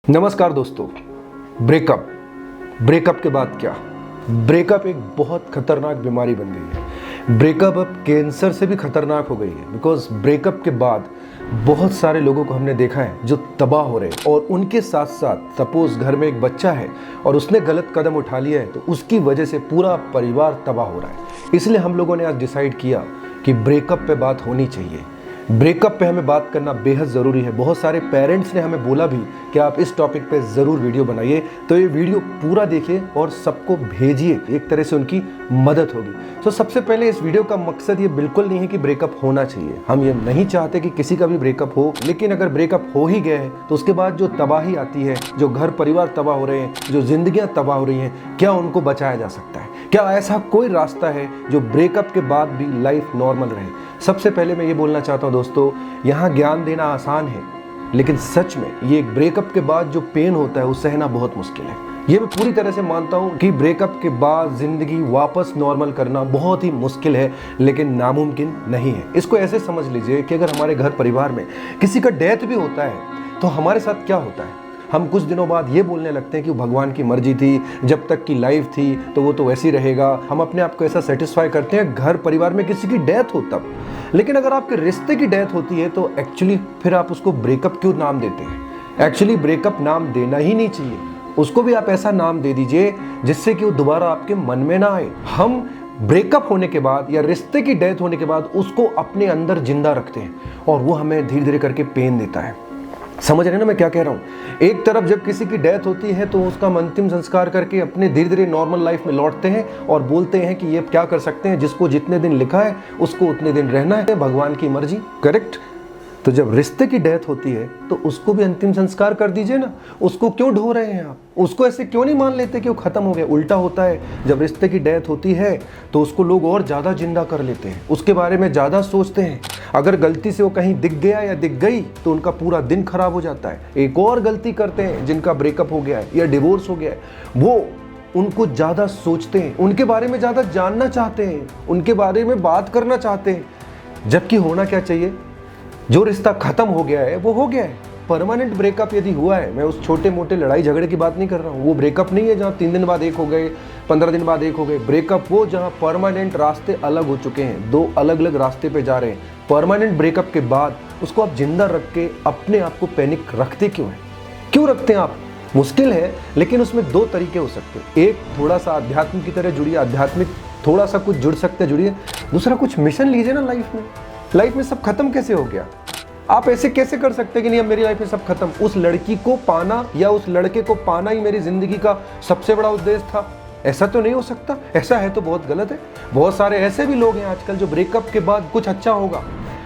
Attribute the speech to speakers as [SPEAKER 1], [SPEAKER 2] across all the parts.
[SPEAKER 1] नमस्कार दोस्तों। ब्रेकअप के बाद क्या? ब्रेकअप एक बहुत खतरनाक बीमारी बन गई है। ब्रेकअप अब कैंसर से भी खतरनाक हो गई है। बिकॉज ब्रेकअप के बाद बहुत सारे लोगों को हमने देखा है जो तबाह हो रहे हैं, और उनके साथ साथ सपोज घर में एक बच्चा है और उसने गलत कदम उठा लिया है तो उसकी वजह से पूरा परिवार तबाह हो रहा है। इसलिए हम लोगों ने आज डिसाइड किया कि ब्रेकअप पे बात होनी चाहिए। ब्रेकअप पे हमें बात करना बेहद ज़रूरी है। बहुत सारे पेरेंट्स ने हमें बोला भी कि आप इस टॉपिक पे ज़रूर वीडियो बनाइए, तो ये वीडियो पूरा देखिए और सबको भेजिए, एक तरह से उनकी मदद होगी। तो सबसे पहले इस वीडियो का मकसद ये बिल्कुल नहीं है कि ब्रेकअप होना चाहिए। हम ये नहीं चाहते कि किसी का भी ब्रेकअप हो, लेकिन अगर ब्रेकअप हो ही गया है तो उसके बाद जो तबाही आती है, जो घर परिवार तबाह हो रहे हैं, जो जिंदगियां तबाह हो रही हैं, क्या उनको बचाया जा सकता है? क्या ऐसा कोई रास्ता है जो ब्रेकअप के बाद भी लाइफ नॉर्मल रहे? सबसे पहले मैं ये बोलना चाहता हूँ दोस्तों, यहाँ ज्ञान देना आसान है, लेकिन सच में ये ब्रेकअप के बाद जो पेन होता है वो सहना बहुत मुश्किल है। ये मैं पूरी तरह से मानता हूँ कि ब्रेकअप के बाद जिंदगी वापस नॉर्मल करना बहुत ही मुश्किल है, लेकिन नामुमकिन नहीं है। इसको ऐसे समझ लीजिए कि अगर हमारे घर परिवार में किसी का डेथ भी होता है तो हमारे साथ क्या होता है? हम कुछ दिनों बाद ये बोलने लगते हैं कि भगवान की मर्जी थी, जब तक की लाइफ थी तो वो तो वैसी रहेगा। हम अपने आप को ऐसा सेटिस्फाई करते हैं घर परिवार में किसी की डेथ हो तब। लेकिन अगर आपके रिश्ते की डेथ होती है तो एक्चुअली फिर आप उसको ब्रेकअप क्यों नाम देते हैं? एक्चुअली ब्रेकअप नाम देना ही नहीं चाहिए। उसको भी आप ऐसा नाम दे दीजिए जिससे कि वो दोबारा आपके मन में ना आए। हम ब्रेकअप होने के बाद या रिश्ते की डेथ होने के बाद उसको अपने अंदर जिंदा रखते हैं और वो हमें धीरे धीरे करके पेन देता है। समझ रहे हैं ना मैं क्या कह रहा हूँ? एक तरफ जब किसी की डेथ होती है तो उसका अंतिम संस्कार करके अपने धीरे धीरे नॉर्मल लाइफ में लौटते हैं और बोलते हैं कि ये क्या कर सकते हैं, जिसको जितने दिन लिखा है उसको उतने दिन रहना है, भगवान की मर्जी। करेक्ट? तो जब रिश्ते की डेथ होती है तो उसको भी अंतिम संस्कार कर दीजिए ना। उसको क्यों ढो रहे हैं आप? उसको ऐसे क्यों नहीं मान लेते कि वो खत्म हो गया? उल्टा होता है, जब रिश्ते की डेथ होती है तो उसको लोग और ज़्यादा जिंदा कर लेते हैं, उसके बारे में ज़्यादा सोचते हैं। अगर गलती से वो कहीं दिख गया या दिख गई तो उनका पूरा दिन खराब हो जाता है। एक और गलती करते हैं जिनका ब्रेकअप हो गया है या डिवोर्स हो गया है, वो उनको ज़्यादा सोचते हैं, उनके बारे में ज़्यादा जानना चाहते हैं, उनके बारे में बात करना चाहते हैं। जबकि होना क्या चाहिए? जो रिश्ता खत्म हो गया है वो हो गया है। परमानेंट ब्रेकअप यदि हुआ है, मैं उस छोटे मोटे लड़ाई झगड़े की बात नहीं कर रहा हूँ, वो ब्रेकअप नहीं है जहाँ 3 दिन बाद एक हो गए, 15 दिन बाद एक हो गए। ब्रेकअप वो जहाँ परमानेंट रास्ते अलग हो चुके हैं, दो अलग अलग रास्ते पे जा रहे हैं। परमानेंट ब्रेकअप के बाद उसको आप जिंदा रख के अपने आप को पैनिक रखते क्यों हैं? क्यों रखते हैं आप? मुश्किल है, लेकिन उसमें 2 तरीके हो सकते हैं। एक, थोड़ा सा अध्यात्म की तरह जुड़िए, आध्यात्मिक थोड़ा सा कुछ जुड़ सकते जुड़िए। दूसरा, कुछ मिशन लीजिए ना लाइफ में। लाइफ में सब खत्म कैसे हो गया? आप ऐसे कैसे कर सकते हैं कि नहीं अब मेरी लाइफ में सब खत्म? उस लड़की को पाना या उस लड़के को पाना ही मेरी जिंदगी का सबसे बड़ा उद्देश्य था? ऐसा तो नहीं हो सकता। ऐसा है तो बहुत गलत है। बहुत सारे ऐसे भी लोग हैं आजकल जो ब्रेकअप के बाद कुछ अच्छा होगा,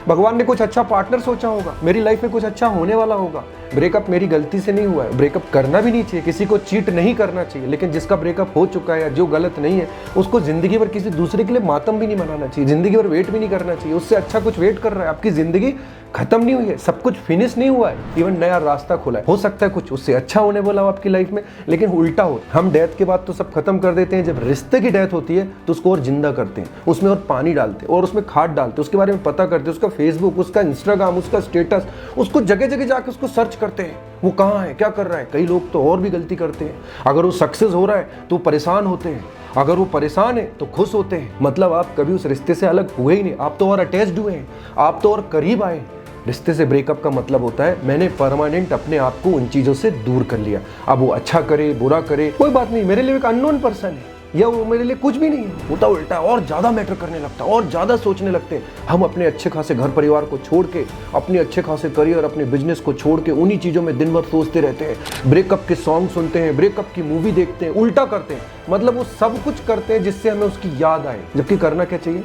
[SPEAKER 1] भगवान ने कुछ अच्छा पार्टनर सोचा होगा, मेरी लाइफ में कुछ अच्छा होने वाला होगा। ब्रेकअप मेरी गलती से नहीं हुआ है। ब्रेकअप करना भी नहीं चाहिए, किसी को चीट नहीं करना चाहिए, लेकिन जिसका ब्रेकअप हो चुका है या जो गलत नहीं है उसको जिंदगी भर किसी दूसरे के लिए मातम भी नहीं मनाना चाहिए, जिंदगी भर वेट भी नहीं करना चाहिए। उससे अच्छा कुछ वेट कर रहा है। आपकी जिंदगी खत्म नहीं हुई है, सब कुछ फिनिश नहीं हुआ है, इवन नया रास्ता खुला है। हो सकता है कुछ उससे अच्छा होने वाला हो आपकी लाइफ में, लेकिन उल्टा हो। हम डेथ के बाद तो सब खत्म कर देते हैं, जब रिश्ते की डेथ होती है तो उसको और जिंदा करते हैं, उसमें और पानी डालते हैं और उसमें खाद डालते हैं, उसके बारे में पता करते हैं, उसका फेसबुक, उसका इंस्टाग्राम, उसका स्टेटस, उसको जगह जगह जाकर उसको सर्च करते हैं, वो कहाँ है, क्या कर रहा है। कई लोग तो और भी गलती करते हैं। अगर वो सक्सेस हो रहा है तो परेशान होते हैं, अगर वो परेशान है तो खुश होते हैं। मतलब आप कभी उस रिश्ते से अलग हुए ही नहीं, आप तो और अटैच्ड हुए हैं, आप तो और करीब आए। रिश्ते से ब्रेकअप का मतलब होता है मैंने परमानेंट अपने आप को उन चीज़ों से दूर कर लिया। अब वो अच्छा करे बुरा करे कोई बात नहीं, मेरे लिए एक अननोन पर्सन है या वो मेरे लिए कुछ भी नहीं है। होता उल्टा, और ज़्यादा मैटर करने लगता है और ज़्यादा सोचने लगते हैं। हम अपने अच्छे खासे घर परिवार को छोड़ के, अपने अच्छे खासे करियर, अपने बिजनेस को छोड़ के उन्हीं चीज़ों में दिन भर सोचते रहते हैं। ब्रेकअप के सॉन्ग सुनते हैं, ब्रेकअप की मूवी देखते हैं, उल्टा करते हैं। मतलब वो सब कुछ करते हैं जिससे हमें उसकी याद आए, जबकि करना क्या चाहिए?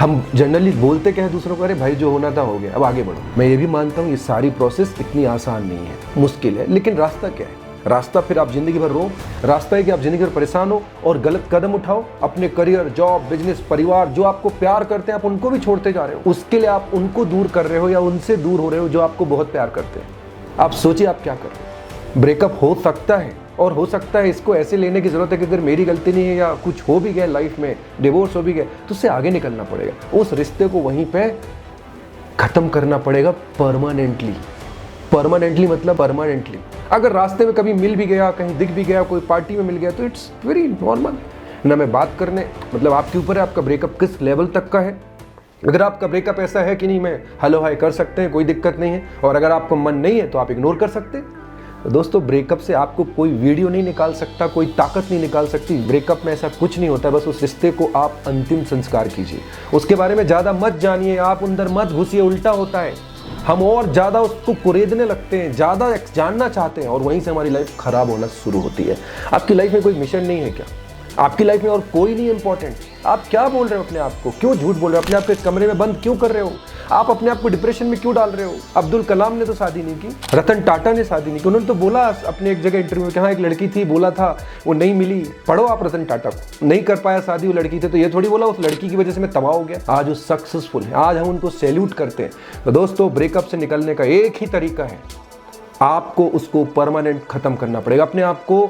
[SPEAKER 1] हम जनरली बोलते क्या है दूसरों को, अरे भाई जो होना था हो गया, अब आगे बढ़ो। मैं ये भी मानता हूँ ये सारी प्रोसेस इतनी आसान नहीं है, मुश्किल है, लेकिन रास्ता क्या है? रास्ता फिर आप जिंदगी भर रो, रास्ता है कि आप जिंदगी भर परेशान हो और गलत कदम उठाओ, अपने करियर, जॉब, बिजनेस, परिवार, जो आपको प्यार करते हैं आप उनको भी छोड़ते जा रहे हो। उसके लिए आप उनको दूर कर रहे हो या उनसे दूर हो रहे हो जो आपको बहुत प्यार करते हैं। आप सोचिए आप क्या कर रहे हो। ब्रेकअप हो सकता है और हो सकता है इसको ऐसे लेने की जरूरत है कि अगर मेरी गलती नहीं है या कुछ हो भी गया लाइफ में, डिवोर्स हो भी गया, तो उससे आगे निकलना पड़ेगा। उस रिश्ते को वहीं पे खत्म करना पड़ेगा परमानेंटली। परमानेंटली मतलब परमानेंटली। अगर रास्ते में कभी मिल भी गया, कहीं दिख भी गया, कोई पार्टी में मिल गया, तो इट्स वेरी नॉर्मल। ना मैं बात करने, मतलब आपके ऊपर है आपका ब्रेकअप किस लेवल तक का है। अगर आपका ब्रेकअप ऐसा है कि नहीं मैं हेलो हाय कर सकते हैं, कोई दिक्कत नहीं है, और अगर आपको मन नहीं है तो आप इग्नोर कर सकते हैं। तो दोस्तों, ब्रेकअप से आपको कोई वीडियो नहीं निकाल सकता, कोई ताकत नहीं निकाल सकती। ब्रेकअप में ऐसा कुछ नहीं होता है, बस उस रिश्ते को आप अंतिम संस्कार कीजिए। उसके बारे में ज़्यादा मत जानिए, आप अंदर मत घुसिए। उल्टा होता है, हम और ज़्यादा उसको कुरेदने लगते हैं, ज़्यादा जानना चाहते हैं, और वहीं से हमारी लाइफ खराब होना शुरू होती है। आपकी लाइफ में कोई मिशन नहीं है क्या? आपकी लाइफ में और कोई नहीं इंपॉर्टेंट? आप क्या बोल रहे हो अपने आप को? क्यों झूठ बोल रहे हो? अपने आप को कमरे में बंद क्यों कर रहे हो? आप अपने आप को डिप्रेशन में क्यों डाल रहे हो? अब्दुल कलाम ने तो शादी नहीं की, रतन टाटा ने शादी नहीं की। उन्होंने तो बोला अपने एक जगह इंटरव्यू में कि हाँ एक लड़की थी, बोला था वो नहीं मिली। पढ़ो आप रतन टाटा को, नहीं कर पाया शादी वो लड़की थी, तो ये थोड़ी बोला उस लड़की की वजह से मैं तबाह हो गया। आज वो सक्सेसफुल है, आज हम उनको सैल्यूट करते हैं। तो दोस्तों, ब्रेकअप से निकलने का एक ही तरीका है, आपको उसको परमानेंट खत्म करना पड़ेगा। अपने आप को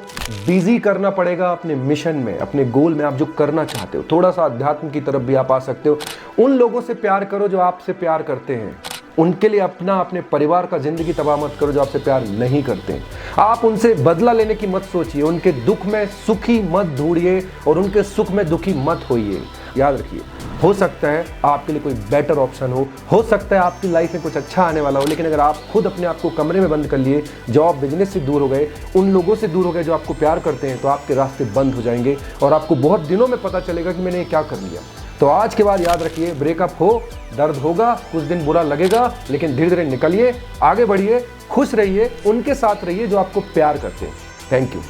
[SPEAKER 1] बिजी करना पड़ेगा अपने मिशन में, अपने गोल में, आप जो करना चाहते हो। थोड़ा सा अध्यात्म की तरफ भी आप आ सकते हो। उन लोगों से प्यार करो जो आपसे प्यार करते हैं, उनके लिए अपने परिवार का जिंदगी तबाह मत करो जो आपसे प्यार नहीं करते हैं। आप उनसे बदला लेने की मत सोचिए, उनके दुख में सुखी मत ढूंढिए और उनके सुख में दुखी मत होइए। याद रखिए, हो सकता है आपके लिए कोई बेटर ऑप्शन हो सकता है आपकी लाइफ में कुछ अच्छा आने वाला हो, लेकिन अगर आप खुद अपने आप को कमरे में बंद कर लिए, जॉब बिजनेस से दूर हो गए, उन लोगों से दूर हो गए जो आपको प्यार करते हैं, तो आपके रास्ते बंद हो जाएंगे और आपको बहुत दिनों में पता चलेगा कि मैंने ये क्या कर लिया। तो आज के बाद याद रखिए, ब्रेकअप हो, दर्द होगा, कुछ दिन बुरा लगेगा, लेकिन धीरे धीरे निकलिए, आगे बढ़िए, खुश रहिए, उनके साथ रहिए जो आपको प्यार करते हैं। Thank you.